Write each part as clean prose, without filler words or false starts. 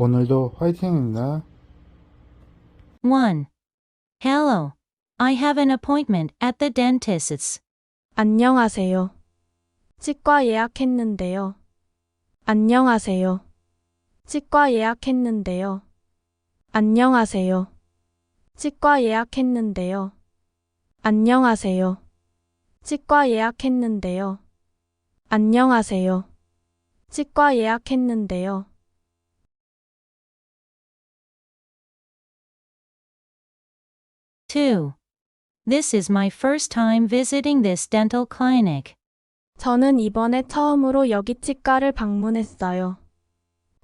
오늘도 화이팅입니다. 1. Hello. I have an appointment at the dentist's. 안녕하세요. 치과 예약했는데요. 안녕하세요. 치과 예약했는데요. 안녕하세요. 치과 예약했는데요. 안녕하세요. 치과 예약했는데요. 안녕하세요. 치과 예약했는데요. 2. This is my first time visiting this dental clinic. 저는 이번에 처음으로 여기 치과를 방문했어요.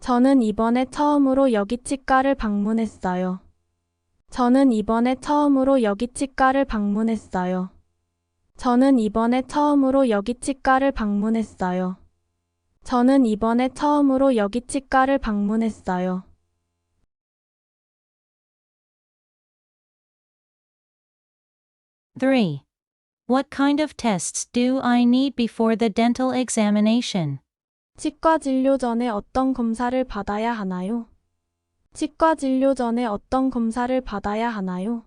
저는 이번에 처음으로 여기 치과를 방문했어요. 저는 이번에 처음으로 여기 치과를 방문했어요. 저는 이번에 처음으로 여기 치과를 방문했어요. 저는 이번에 처음으로 여기 치과를 방문했어요. 3. What kind of tests do I need before the dental examination? 치과 진료 전에 어떤 검사를 받아야 하나요? 치과 진료 전에 어떤 검사를 받아야 하나요?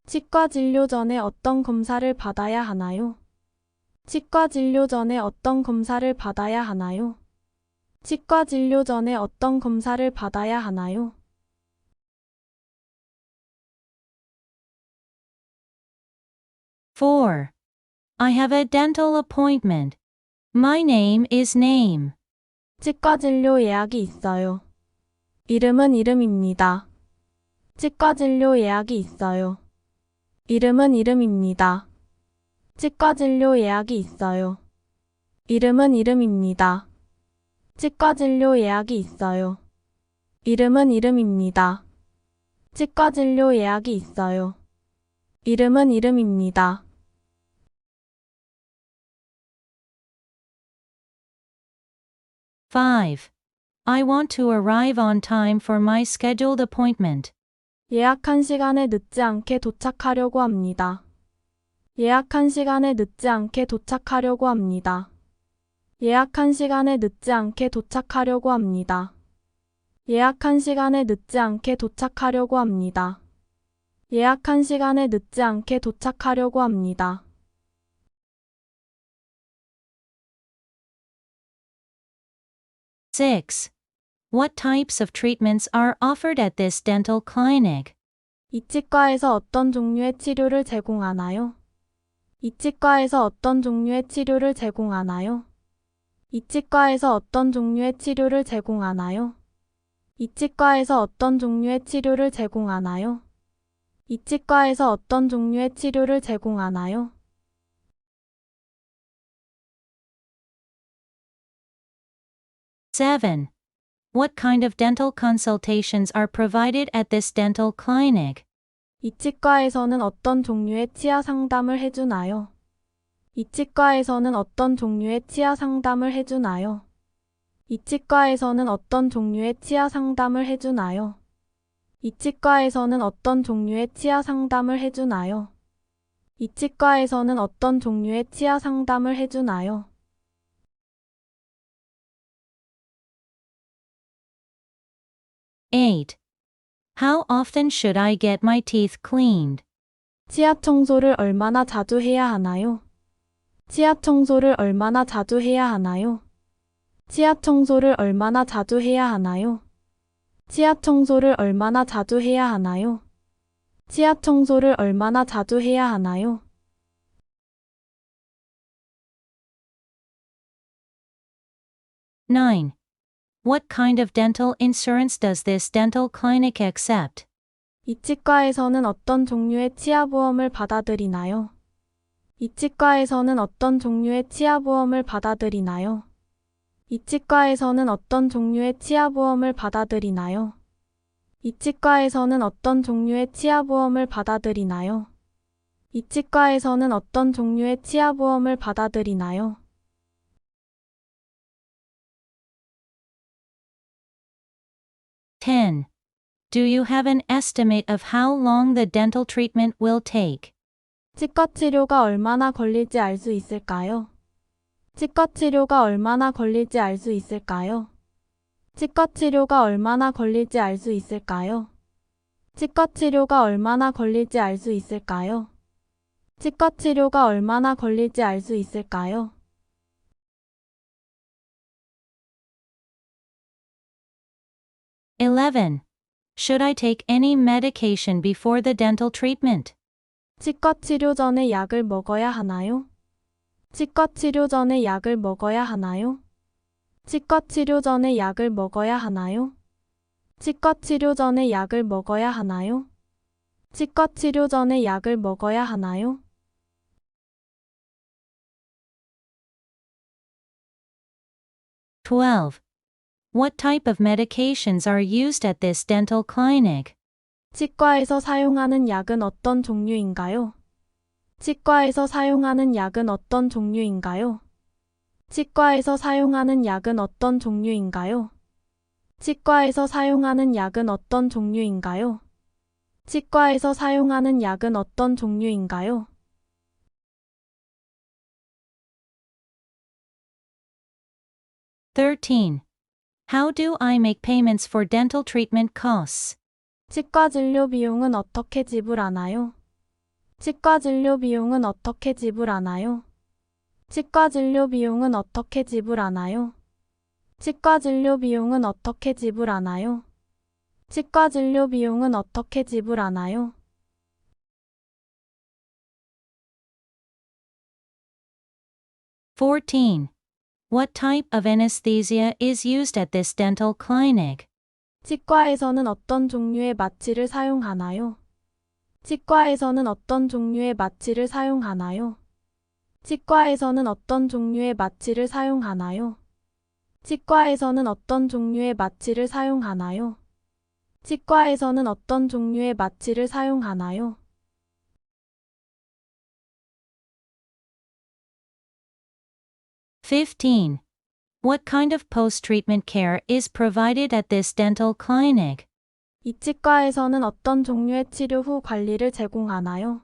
치과 진료 전에 어떤 검사를 받아야 하나요? 치과 진료 전에 어떤 검사를 받아야 하나요? 치과 진료 전에 어떤 검사를 받아야 하나요? 4. I have a dental appointment. My name is name. 치과 진료 예약이 있어요. 이름은 이름입니다. 치과 진료 예약이 있어요. 이름은 이름입니다. 치과 진료 예약이 있어요. 이름은 이름입니다. 치과 진료 예약이 있어요. 이름은 이름입니다. 치과 진료 예약이 있어요. 이름은 이름입니다. 5. I want to arrive on time for my scheduled appointment. 예약한 시간에 늦지 않게 도착하려고 합니다. 예약한 시간에 늦지 않게 도착하려고 합니다. 예약한 시간에 늦지 않게 도착하려고 합니다. 예약한 시간에 늦지 않게 도착하려고 합니다. 예약한 시간에 늦지 않게 도착하려고 합니다. 6. What types of treatments are offered at this dental clinic? 이 치과에서 어떤 종류의 치료를 제공하나요? 이 치과에서 어떤 종류의 치료를 제공하나요? 이 치과에서 어떤 종류의 치료를 제공하나요? 이 치과에서 어떤 종류의 치료를 제공하나요? 이 치과에서 어떤 종류의 치료를 제공하나요? 7. What kind of dental consultations are provided at this dental clinic? 이 치과에서는 어떤 종류의 치아 상담을 해주나요? 이 치과에서는 어떤 종류의 치아 상담을 해주나요? 이 치과에서는 어떤 종류의 치아 상담을 해주나요? 이 치과에서는 어떤 종류의 치아 상담을 해주나요? 이 치과에서는 어떤 종류의 치아 상담을 해주나요? 8. How often should I get my teeth cleaned? 치아 청소를 얼마나 자주 해야 하나요? 치아 청소를 얼마나 자주 해야 하나요? 치아 청소를 얼마나 자주 해야 하나요? 치아 청소를 얼마나 자주 해야 하나요? 치아 청소를 얼마나 자주 해야 하나요? 9. What kind of dental insurance does this dental clinic accept? 이 치과에서는 어떤 종류의 치아보험을 받아들이나요? 이 치과에서는 어떤 종류의 치아보험을 받아들이나요? 이 치과에서는 어떤 종류의 치아보험을 받아들이나요? 이 치과에서는 어떤 종류의 치아보험을 받아들이나요? 이 치과에서는 어떤 종류의 치아보험을 받아들이나요? 10. Do you have an estimate of how long the dental treatment will take? 치과 치료가 얼마나 걸릴지 알 수 있을까요? 치과 치료가 얼마나 걸릴지 알 수 있을까요? 치과 치료가 얼마나 걸릴지 알 수 있을까요? 치과 치료가 얼마나 걸릴지 알 수 있을까요? 치과 치료가 얼마나 걸릴지 알 수 있을까요? 11. Should I take any medication before the dental treatment? 치과 치료 전에 약을 먹어야 하나요? 치과 치료 전에 약을 먹어야 하나요? 치과 치료 전에 약을 먹어야 하나요? 치과 치료 전에 약을 먹어야 하나요? 치과 치료 전에 약을 먹어야 하나요? 12. What type of medications are used at this dental clinic? 치과에서 사용하는 약은 어떤 종류인가요? 치과에서 사용하는 약은 어떤 종류인가요? 치과에서 사용하는 약은 어떤 종류인가요? 치과에서 사용하는 약은 어떤 종류인가요? 치과에서 사용하는 약은 어떤 종류인가요? 13. How do I make payments for dental treatment costs? 치과 진료 비용은 어떻게 지불하나요? 치과 진료 비용은 어떻게 지불하나요? 치과 진료 비용은 어떻게 지불하나요? 치과 진료 비용은 어떻게 지불하나요? 치과 진료 비용은 어떻게 지불하나요? 14. What type of anesthesia is used at this dental clinic? 치과에서는 어떤 종류의 마취를 사용하나요? 치과에서는 어떤 종류의 마취를 사용하나요? 치과에서는 어떤 종류의 마취를 사용하나요? 치과에서는 어떤 종류의 마취를 사용하나요? 치과에서는 어떤 종류의 마취를 사용하나요? 15. What kind of post-treatment care is provided at this dental clinic? 이 치과에서는 어떤 종류의 치료 후 관리를 제공하나요?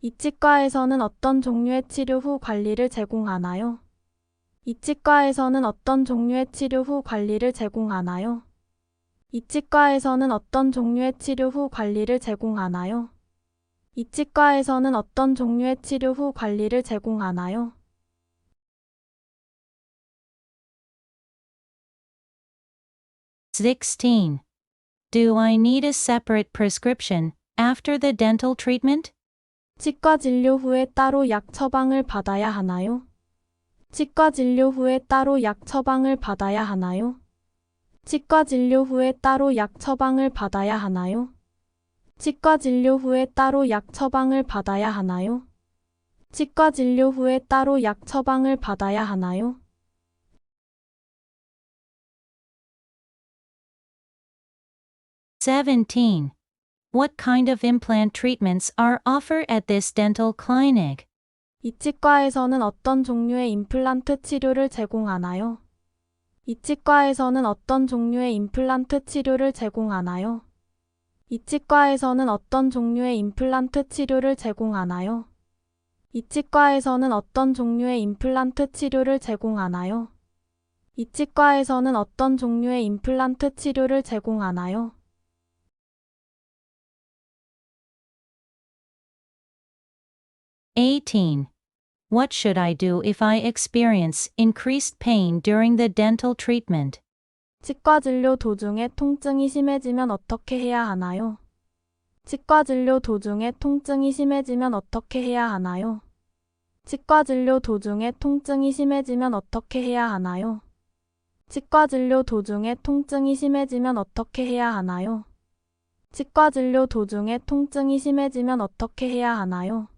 이 치과에서는 어떤 종류의 치료 후 관리를 제공하나요? 이 치과에서는 어떤 종류의 치료 후 관리를 제공하나요? 이 치과에서는 어떤 종류의 치료 후 관리를 제공하나요? 이 치과에서는 어떤 종류의 치료 후 관리를 제공하나요? 16. Do I need a separate prescription after the dental treatment? 치과 진료 후에 따로 약 처방을 받아야 하나요? 치과 진료 후에 따로 약 처방을 받아야 하나요? 치과 진료 후에 따로 약 처방을 받아야 하나요? 치과 진료 후에 따로 약 처방을 받아야 하나요? 치과 진료 후에 따로 약 처방을 받아야 하나요? 17. What kind of implant treatments are offered at this dental clinic? 이 치과에서는 어떤 종류의 임플란트 치료를 제공하나요? 이 치과에서는 어떤 종류의 임플란트 치료를 제공하나요? 이 치과에서는 어떤 종류의 임플란트 치료를 제공하나요? 이 치과에서는 어떤 종류의 임플란트 치료를 제공하나요? 이 치과에서는 어떤 종류의 임플란트 치료를 제공하나요? 18. What should I do if I experience increased pain during the dental treatment? 치과 진료 도중에 통증이 심해지면 어떻게 해야 하나요? 치과 진료 도중에 통증이 심해지면 어떻게 해야 하나요? 치과 진료 도중에 통증이 심해지면 어떻게 해야 하나요? 치과 진료 도중에 통증이 심해지면 어떻게 해야 하나요? 치과 진료 도중에 통증이 심해지면 어떻게 해야 하나요?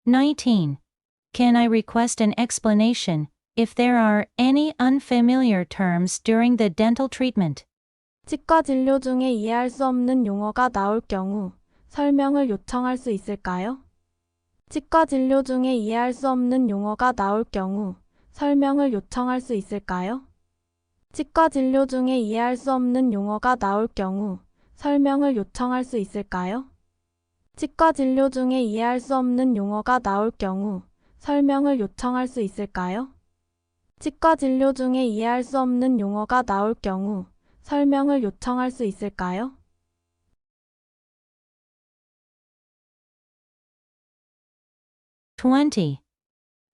19. Can I request an explanation if there are any unfamiliar terms during the dental treatment? 치과 진료 중에 이해할 수 없는 용어가 나올 경우 설명을 요청할 수 있을까요? 치과 진료 중에 이해할 수 없는 용어가 나올 경우 설명을 요청할 수 있을까요? 치과 진료 중에 이해할 수 없는 용어가 나올 경우 설명을 요청할 수 있을까요? 치과 진료 중에 이해할 수 없는 용어가 나올 경우 설명을 요청할 수 있을까요? 치과 진료 중에 이해할 수 없는 용어가 나올 경우 설명을 요청할 수 있을까요? 20.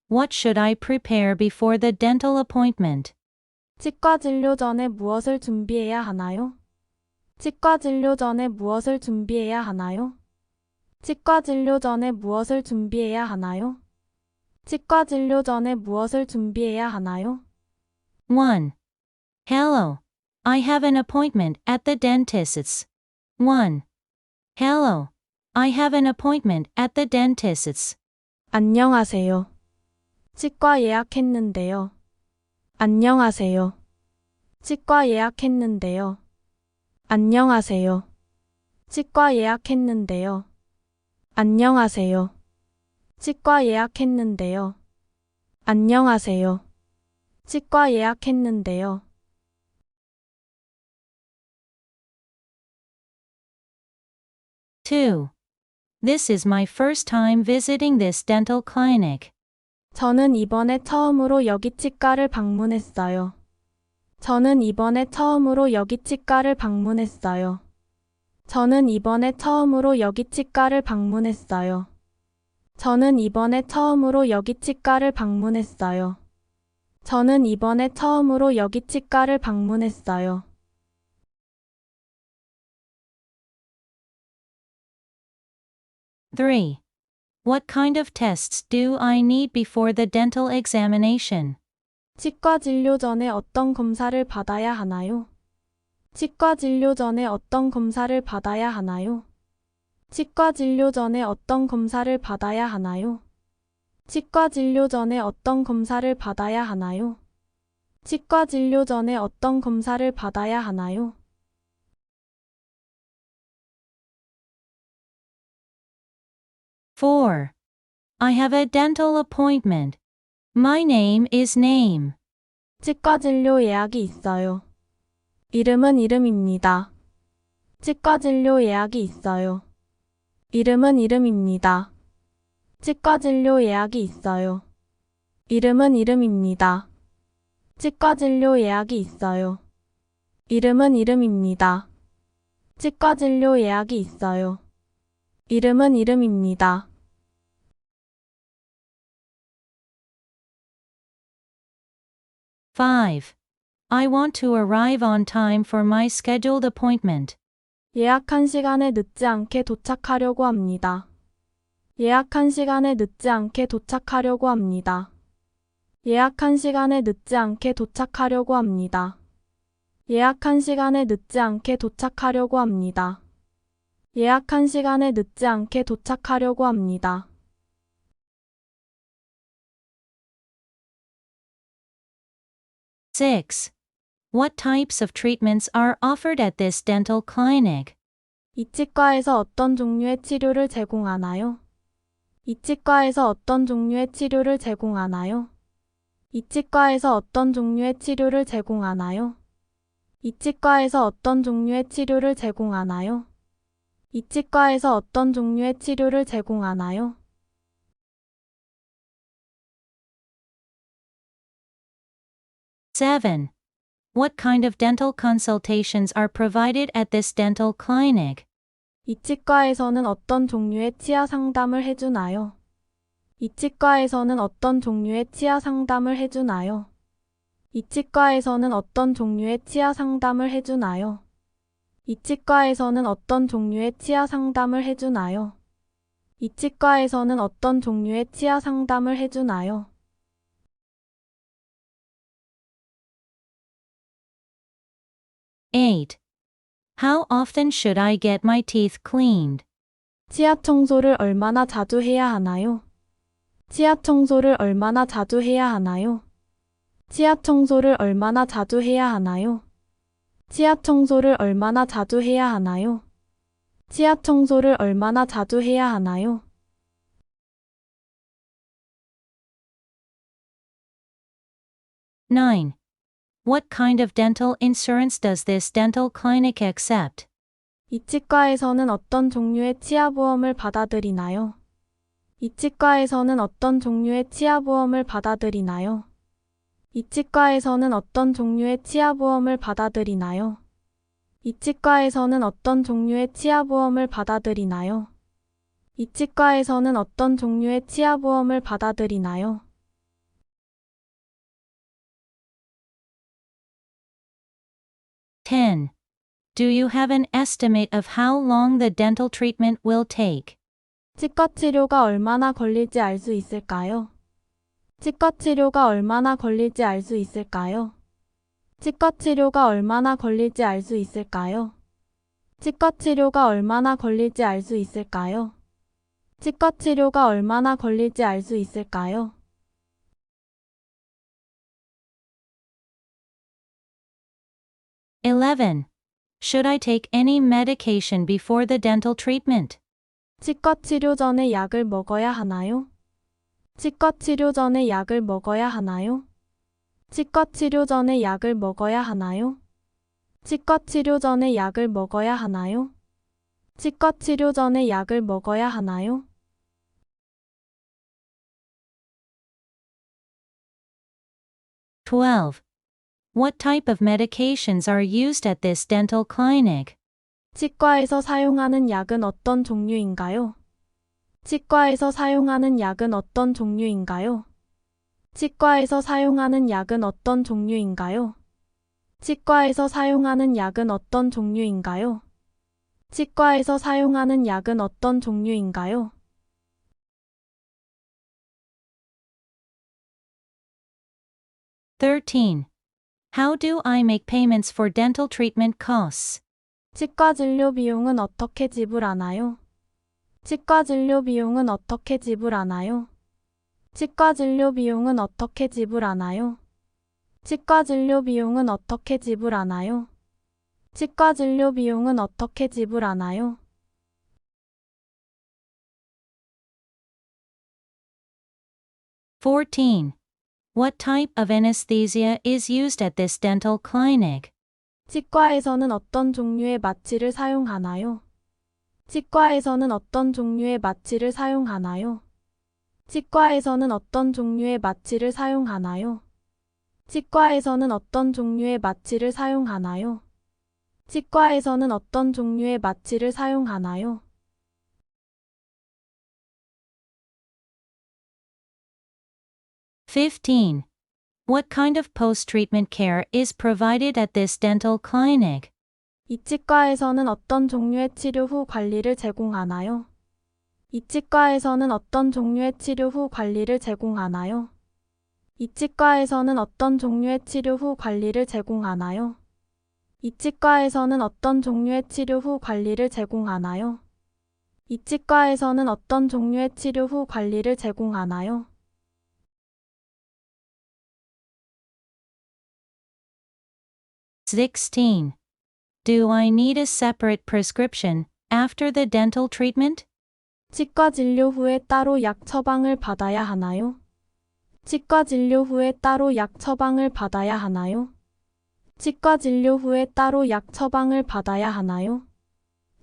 What should I prepare before the dental appointment? 치과 진료 전에 무엇을 준비해야 하나요? 치과 진료 전에 무엇을 준비해야 하나요? 치과 진료 전에 무엇을 준비해야 하나요? 치과 진료 전에 무엇을 준비해야 하나요? 1. Hello. I have an appointment at the dentist's. 1. Hello. I have an appointment at the dentist's. 안녕하세요. 치과 예약했는데요. 안녕하세요. 치과 예약했는데요. 안녕하세요. 치과 예약했는데요. 안녕하세요. 치과 예약했는데요. 안녕하세요. 치과 예약했는데요. 2. This is my first time visiting this dental clinic. 저는 이번에 처음으로 여기 치과를 방문했어요. 저는 이번에 처음으로 여기 치과를 방문했어요. 저는 이번에 처음으로 여기 치과를 방문했어요. 저는 이번에 처음으로 여기 치과를 방문했어요. 저는 이번에 처음으로 여기 치과를 방문했어요. 3. What kind of tests do I need before the dental examination? 치과 진료 전에 어떤 검사를 받아야 하나요? 치과 진료 전에 어떤 검사를 받아야 하나요? 치과 진료 전에 어떤 검사를 받아야 하나요? 치과 진료 전에 어떤 검사를 받아야 하나요? 치과 진료 전에 어떤 검사를 받아야 하나요? 4. I have a dental appointment. My name is name. 치과 진료 예약이 있어요. 이름은 이름입니다. 치과 진료 예약이 있어요. 이름은 이름입니다. 치과 진료 예약이 있어요. 이름은 이름입니다. 치과 진료 예약이 있어요. 이름은 이름입니다. 치과 진료 예약이 있어요. 이름은 이름입니다. 5. I want to arrive on time for my scheduled appointment. 예약한 시간에 늦지 않게 도착하려고 합니다. 예약한 시간에 늦지 않게 도착하려고 합니다. 예약한 시간에 늦지 않게 도착하려고 합니다. 예약한 시간에 늦지 않게 도착하려고 합니다. 예약한 시간에 늦지 않게 도착하려고 합니다. 6. What types of treatments are offered at this dental clinic? 이 치과에서 어떤 종류의 치료를 제공하나요? 이 치과에서 어떤 종류의 치료를 제공하나요? 이 치과에서 어떤 종류의 치료를 제공하나요? 이 치과에서 어떤 종류의 치료를 제공하나요? 이 치과에서 어떤 종류의 치료를 제공하나요? 7. What kind of dental consultations are provided at this dental clinic? 이 치과에서는 어떤 종류의 치아 상담을 해주나요? 이 치과에서는 어떤 종류의 치아 상담을 해주나요? 이 치과에서는 어떤 종류의 치아 상담을 해주나요? 이 치과에서는 어떤 종류의 치아 상담을 해주나요? 이 치과에서는 어떤 종류의 치아 상담을 해주나요? 8. How often should I get my teeth cleaned? 치아 청소를 얼마나 자주 해야 하나요? 치아 청소를 얼마나 자주 해야 하나요? 치아 청소를 얼마나 자주 해야 하나요? 치아 청소를 얼마나 자주 해야 하나요? 치아 청소를 얼마나 자주 해야 하나요? 9. What kind of dental insurance does this dental clinic accept? 이 치과에서는 어떤 종류의 치아보험을 받아들이나요? 이 치과에서는 어떤 종류의 치아보험을 받아들이나요? 이 치과에서는 어떤 종류의 치아보험을 받아들이나요? 이 치과에서는 어떤 종류의 치아보험을 받아들이나요? 이 치과에서는 어떤 종류의 치아보험을 받아들이나요? 10. Do you have an estimate of how long the dental treatment will take? 치과 치료가 얼마나 걸릴지 알 수 있을까요? 치과 치료가 얼마나 걸릴지 알 수 있을까요? 치과 치료가 얼마나 걸릴지 알 수 있을까요? 치과 치료가 얼마나 걸릴지 알 수 있을까요? 치과 치료가 얼마나 걸릴지 알 수 있을까요? 11. Should I take any medication before the dental treatment? 치과 치료 전에 약을 먹어야 하나요? 치과 치료 전에 약을 먹어야 하나요? 치과 치료 전에 약을 먹어야 하나요? 치과 치료 전에 약을 먹어야 하나요? 치과 치료 전에 약을 먹어야 하나요? 12. What type of medications are used at this dental clinic? 치과에서 사용하는 약은 어떤 종류인가요? 치과에서 사용하는 약은 어떤 종류인가요? 치과에서 사용하는 약은 어떤 종류인가요? 치과에서 사용하는 약은 어떤 종류인가요? 치과에서 사용하는 약은 어떤 종류인가요? 13. How do I make payments for dental treatment costs? 치과 진료 비용은 어떻게 지불하나요? 치과 진료 비용은 어떻게 지불하나요? 치과 진료 비용은 어떻게 지불하나요? 치과 진료 비용은 어떻게 지불하나요? 치과 진료 비용은 어떻게 지불하나요? 14. What type of anesthesia is used at this dental clinic? 치과에서는 어떤 종류의 마취를 사용하나요? 치과에서는 어떤 종류의 마취를 사용하나요? 치과에서는 어떤 종류의 마취를 사용하나요? 치과에서는 어떤 종류의 마취를 사용하나요? 치과에서는 어떤 종류의 마취를 사용하나요? 15. What kind of post-treatment care is provided at this dental clinic? 이 치과에서는 어떤 종류의 치료 후 관리를 제공하나요? 이 치과에서는 어떤 종류의 치료 후 관리를 제공하나요? 이 치과에서는 어떤 종류의 치료 후 관리를 제공하나요? 이 치과에서는 어떤 종류의 치료 후 관리를 제공하나요? 이 치과에서는 어떤 종류의 치료 후 관리를 제공하나요? 16. Do I need a separate prescription after the dental treatment? 치과 진료 후에 따로 약 처방을 받아야 하나요? 치과 진료 후에 따로 약 처방을 받아야 하나요? 치과 진료 후에 따로 약 처방을 받아야 하나요?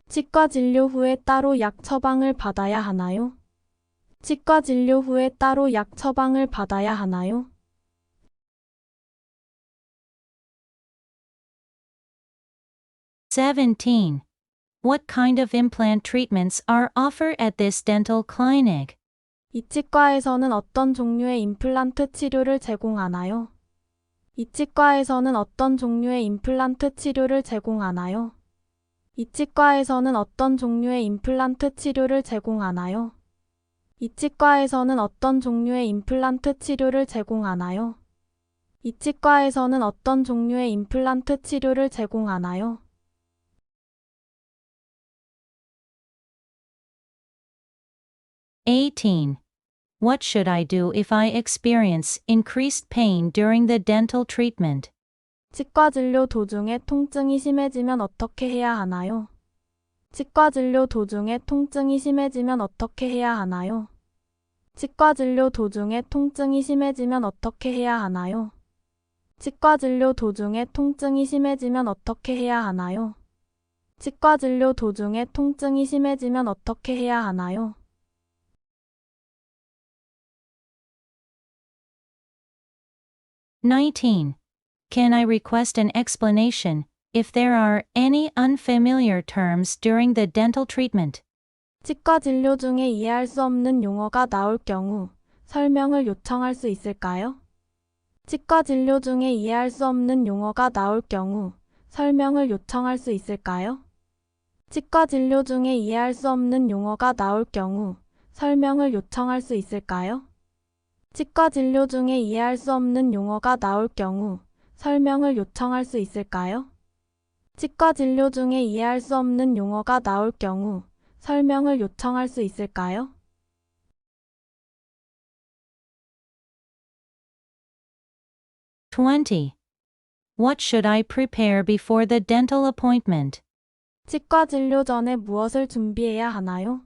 치과 진료 후에 따로 약 처방을 받아야 하나요? 치과 진료 후에 따로 약 처방을 받아야 하나요? 17. What kind of implant treatments are offered at this dental clinic? 이 치과에서는 어떤 종류의 임플란트 치료를 제공하나요? 이 치과에서는 어떤 종류의 임플란트 치료를 제공하나요? 이 치과에서는 어떤 종류의 임플란트 치료를 제공하나요? 이 치과에서는 어떤 종류의 임플란트 치료를 제공하나요? 이 치과에서는 어떤 종류의 임플란트 치료를 제공하나요? 18. What should I do if I experience increased pain during the dental treatment? 치과 진료 도중에 통증이 심해지면 어떻게 해야 하나요? 치과 진료 도중에 통증이 심해지면 어떻게 해야 하나요? 치과 진료 도중에 통증이 심해지면 어떻게 해야 하나요? 치과 진료 도중에 통증이 심해지면 어떻게 해야 하나요? 치과 진료 도중에 통증이 심해지면 어떻게 해야 하나요? 19. Can I request an explanation if there are any unfamiliar terms during the dental treatment? 치과 진료 중에 이해할 수 없는 용어가 나올 경우 설명을 요청할 수 있을까요? 치과 진료 중에 이해할 수 없는 용어가 나올 경우 설명을 요청할 수 있을까요? 치과 진료 중에 이해할 수 없는 용어가 나올 경우 설명을 요청할 수 있을까요? 치과 진료 중에 이해할 수 없는 용어가 나올 경우 설명을 요청할 수 있을까요? 치과 진료 중에 이해할 수 없는 용어가 나올 경우 설명을 요청할 수 있을까요? 20. What should I prepare before the dental appointment? 치과 진료 전에 무엇을 준비해야 하나요?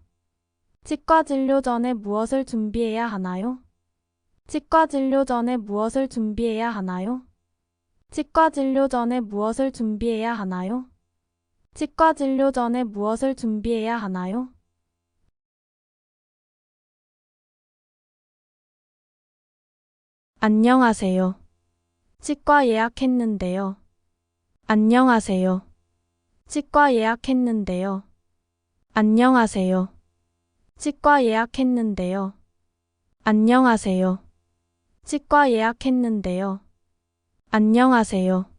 치과 진료 전에 무엇을 준비해야 하나요? 치과 진료 전에 무엇을 준비해야 하나요? 치과 진료 전에 무엇을 준비해야 하나요? 치과 진료 전에 무엇을 준비해야 하나요? 안녕하세요. 치과 예약했는데요. 안녕하세요. 치과 예약했는데요. 안녕하세요. 치과 예약했는데요. 안녕하세요. 치과 예약했는데요. 안녕하세요.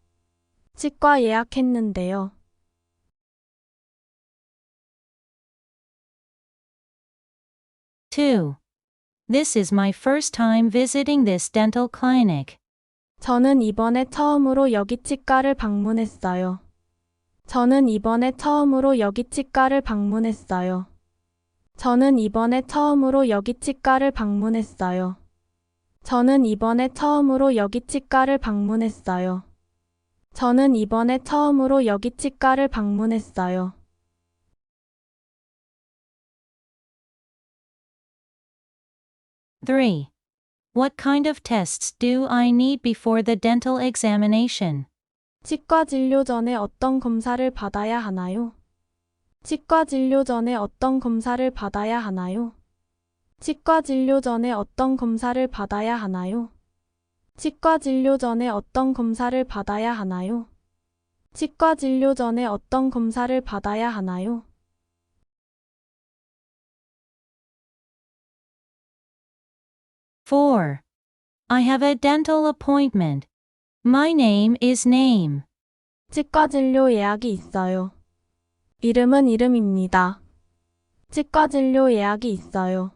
치과 예약했는데요. 2. This is my first time visiting this dental clinic. 저는 이번에 처음으로 여기 치과를 방문했어요. 저는 이번에 처음으로 여기 치과를 방문했어요. 저는 이번에 처음으로 여기 치과를 방문했어요. 저는 이번에 처음으로 여기 치과를 방문했어요. 저는 이번에 처음으로 여기 치과를 방문했어요. 3. What kind of tests do I need before the dental examination? 치과 진료 전에 어떤 검사를 받아야 하나요? 치과 진료 전에 어떤 검사를 받아야 하나요? 치과 진료 전에 어떤 검사를 받아야 하나요? 치과 진료 전에 어떤 검사를 받아야 하나요? 치과 진료 전에 어떤 검사를 받아야 하나요? 4. I have a dental appointment. My name is name. 치과 진료 예약이 있어요. 이름은 이름입니다. 치과 진료 예약이 있어요.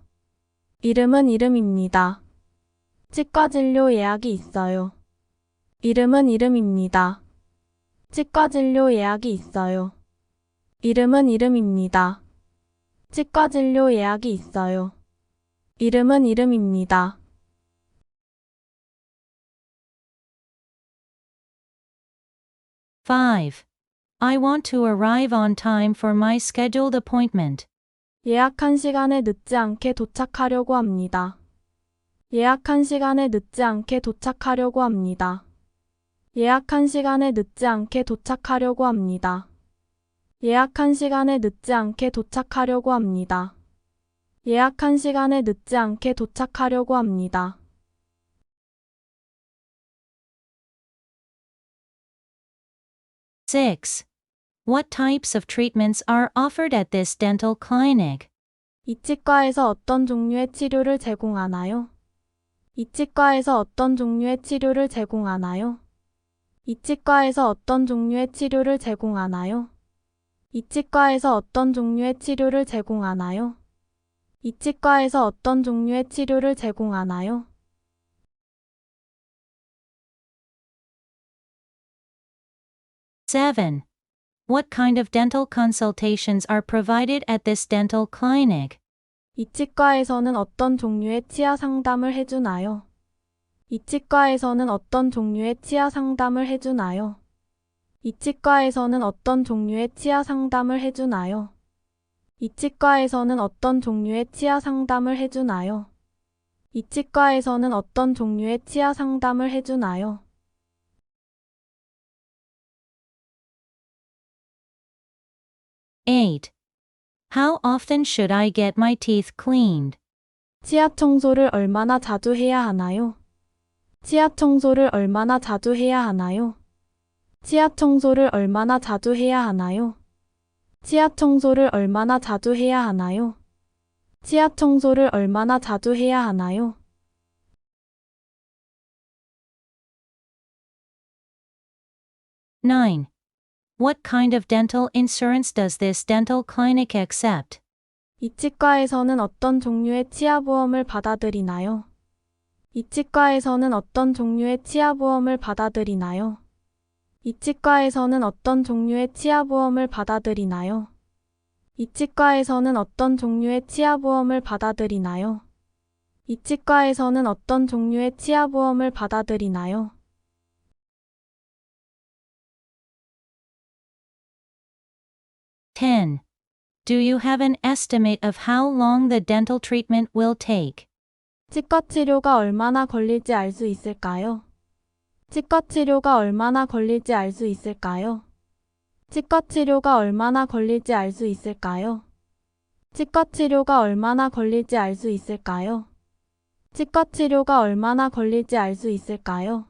이름은 이름입니다. 치과 진료 예약이 있어요. 이름은 이름입니다. 치과 진료 예약이 있어요. 이름은 이름입니다. 치과 진료 예약이 있어요. 이름은 이름입니다. 5. I want to arrive on time for my scheduled appointment. 예약한 시간에 늦지 않게 도착하려고 합니다. 예약한 시간에 늦지 않게 도착하려고 합니다. 예약한 시간에 늦지 않게 도착하려고 합니다. 예약한 시간에 늦지 않게 도착하려고 합니다. 예약한 시간에 늦지 않게 도착하려고 합니다. 6. What types of treatments are offered at this dental clinic? 이 치과에서 어떤 종류의 치료를 제공하나요? 이 치과에서 어떤 종류의 치료를 제공하나요? 이 치과에서 어떤 종류의 치료를 제공하나요? 이 치과에서 어떤 종류의 치료를 제공하나요? 이 치과에서 어떤 종류의 치료를 제공하나요? 7. What kind of dental consultations are provided at this dental clinic? 이 치과에서는 어떤 종류의 치아 상담을 해주나요? 이 치과에서는 어떤 종류의 치아 상담을 해주나요? 이 치과에서는 어떤 종류의 치아 상담을 해주나요? 이 치과에서는 어떤 종류의 치아 상담을 해주나요? 이 치과에서는 어떤 종류의 치아 상담을 해주나요? 8. How often should I get my teeth cleaned? 치아 청소를 얼마나 자주 해야 하나요? 치아 청소를 얼마나 자주 해야 하나요? 치아 청소를 얼마나 자주 해야 하나요? 치아 청소를 얼마나 자주 해야 하나요? 치아 청소를 얼마나 자주 해야 하나요? 9. What kind of dental insurance does this dental clinic accept? 이 치과에서는 어떤 종류의 치아보험을 받아들이나요? 이 치과에서는 어떤 종류의 치아보험을 받아들이나요? 이 치과에서는 어떤 종류의 치아보험을 받아들이나요? 이 치과에서는 어떤 종류의 치아보험을 받아들이나요? 이 치과에서는 어떤 종류의 치아보험을 받아들이나요? 10. Do you have an estimate of how long the dental treatment will take? 치과 치료가 얼마나 걸릴지 알 수 있을까요? 치과 치료가 얼마나 걸릴지 알 수 있을까요? 치과 치료가 얼마나 걸릴지 알 수 있을까요? 치과 치료가 얼마나 걸릴지 알 수 있을까요? 치과 치료가 얼마나 걸릴지 알 수 있을까요?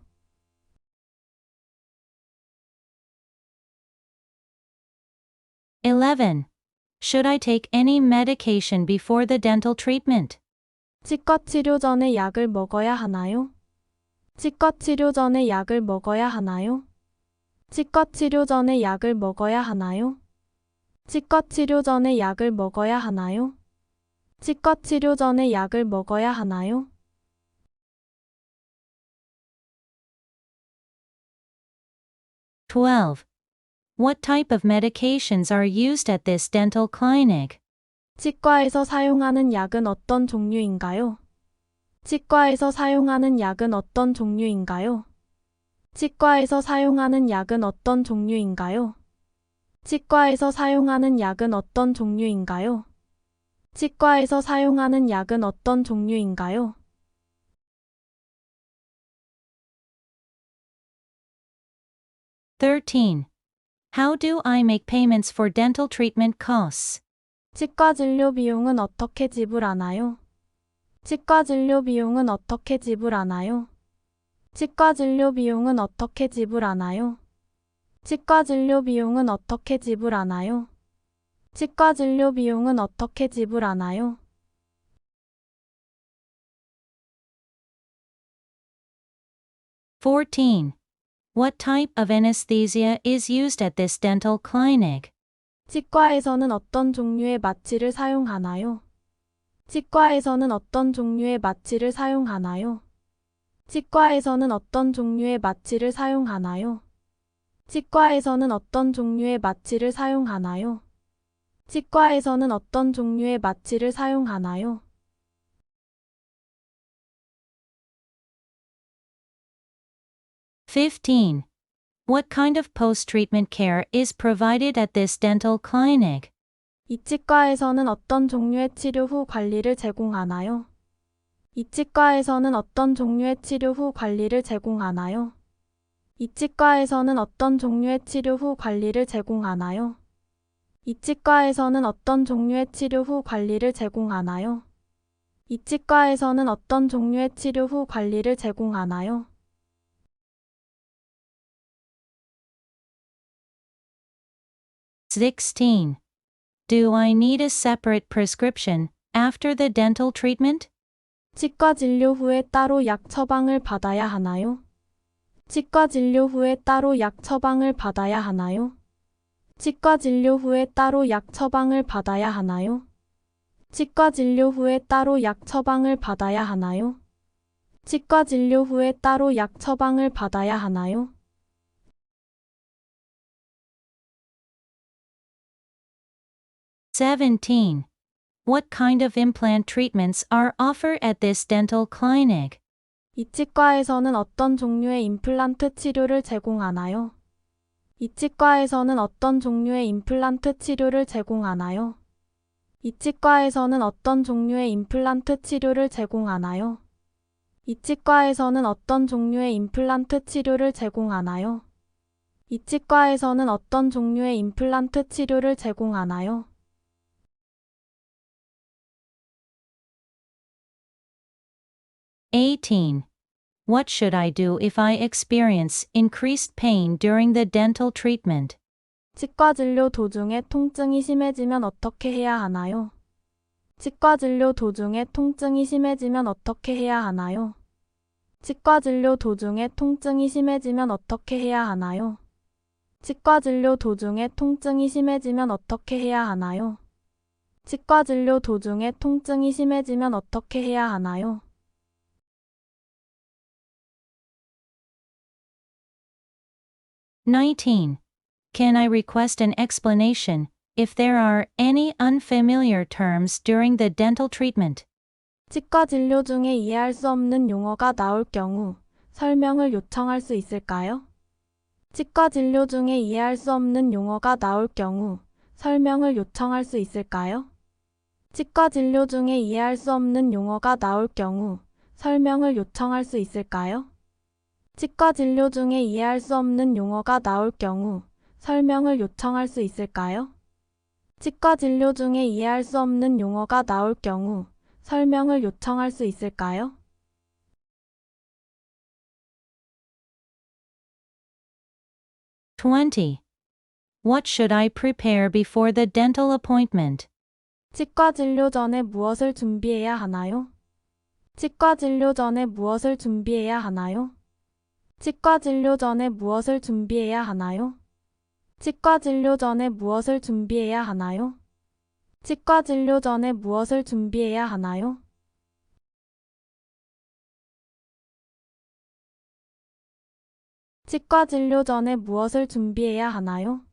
11. Should I take any medication before the dental treatment? 치과 치료 전에 약을 먹어야 하나요? 치과 치료 전에 약을 먹어야 하나요? 치과 치료 전에 약을 먹어야 하나요? 치과 치료 전에 약을 먹어야 하나요? 치과 치료 전에 약을 먹어야 하나요? 12. What type of medications are used at this dental clinic? 치과에서 사용하는 약은 어떤 종류인가요? 치과에서 사용하는 약은 어떤 종류인가요? 치과에서 사용하는 약은 어떤 종류인가요? 치과에서 사용하는 약은 어떤 종류인가요? 치과에서 사용하는 약은 어떤 종류인가요? 13. How do I make payments for dental treatment costs? 치과 진료 비용은 어떻게 지불하나요? 치과 진료 비용은 어떻게 지불하나요? 치과 진료 비용은 어떻게 지불하나요? 치과 진료 비용은 어떻게 지불하나요? 치과 진료 비용은 어떻게 지불하나요? 14. What type of anesthesia is used at this dental clinic? 치과에서는 어떤 종류의 마취를 사용하나요? 치과에서는 어떤 종류의 마취를 사용하나요? 치과에서는 어떤 종류의 마취를 사용하나요? 치과에서는 어떤 종류의 마취를 사용하나요? 치과에서는 어떤 종류의 마취를 사용하나요? 15. What kind of post-treatment care is provided at this dental clinic? 이 치과에서는 어떤 종류의 치료 후 관리를 제공하나요? 이 치과에서는 어떤 종류의 치료 후 관리를 제공하나요? 이 치과에서는 어떤 종류의 치료 후 관리를 제공하나요? 이 치과에서는 어떤 종류의 치료 후 관리를 제공하나요? 이 치과에서는 어떤 종류의 치료 후 관리를 제공하나요? 16. Do I need a separate prescription after the dental treatment? 치과 진료 후에 따로 약 처방을 받아야 하나요? 치과 진료 후에 따로 약 처방을 받아야 하나요? 치과 진료 후에 따로 약 처방을 받아야 하나요? 치과 진료 후에 따로 약 처방을 받아야 하나요? 치과 진료 후에 따로 약 처방을 받아야 하나요? 17. What kind of implant treatments are offered at this dental clinic? 이 치과에서는 어떤 종류의 임플란트 치료를 제공하나요? 이 치과에서는 어떤 종류의 임플란트 치료를 제공하나요? 이 치과에서는 어떤 종류의 임플란트 치료를 제공하나요? 이 치과에서는 어떤 종류의 임플란트 치료를 제공하나요? 이 치과에서는 어떤 종류의 임플란트 치료를 제공하나요? 18. What should I do if I experience increased pain during the dental treatment? 치과 진료 도중에 통증이 심해지면 어떻게 해야 하나요? 치과 진료 도중에 통증이 심해지면 어떻게 해야 하나요? 치과 진료 도중에 통증이 심해지면 어떻게 해야 하나요? 치과 진료 도중에 통증이 심해지면 어떻게 해야 하나요? 치과 진료 도중에 통증이 심해지면 어떻게 해야 하나요? (19) Can I request an explanation if there are any unfamiliar terms during the dental treatment? 치과 진료 중에 이해할 수 없는 용어가 나올 경우 설명을 요청할 수 있을까요? 치과 진료 중에 이해할 수 없는 용어가 나올 경우 설명을 요청할 수 있을까요? 치과 진료 중에 이해할 수 없는 용어가 나올 경우 설명을 요청할 수 있을까요? 치과 진료 중에 이해할 수 없는 용어가 나올 경우 설명을 요청할 수 있을까요? 치과 진료 중에 이해할 수 없는 용어가 나올 경우 설명을 요청할 수 있을까요? (20) What should I prepare before the dental appointment? 치과 진료 전에 무엇을 준비해야 하나요? 치과 진료 전에 무엇을 준비해야 하나요? 치과 진료 전에 무엇을 준비해야 하나요? 치과 진료 전에 무엇을 준비해야 하나요? 치과 진료 전에 무엇을 준비해야 하나요? 치과 진료 전에 무엇을 준비해야 하나요?